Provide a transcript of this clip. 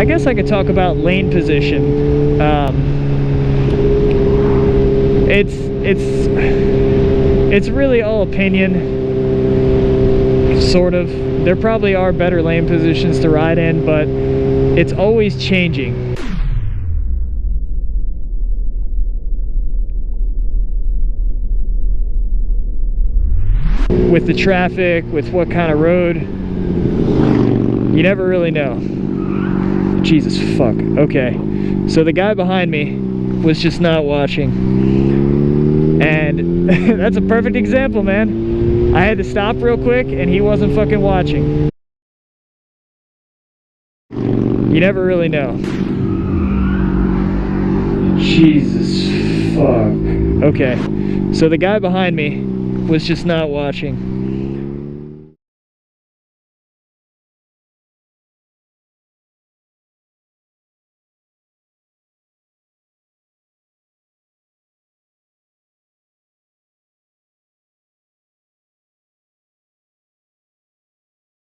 I guess I could talk about lane position. It's really all opinion, sort of. There probably are better lane positions to ride in, but it's always changing. With the traffic, with what kind of road, you never really know. Jesus fuck. Okay, so the guy behind me was just not watching, and that's a perfect example, man. I had to stop real quick and he wasn't fucking watching. You never really know. Jesus fuck. Okay, so the guy behind me was just not watching.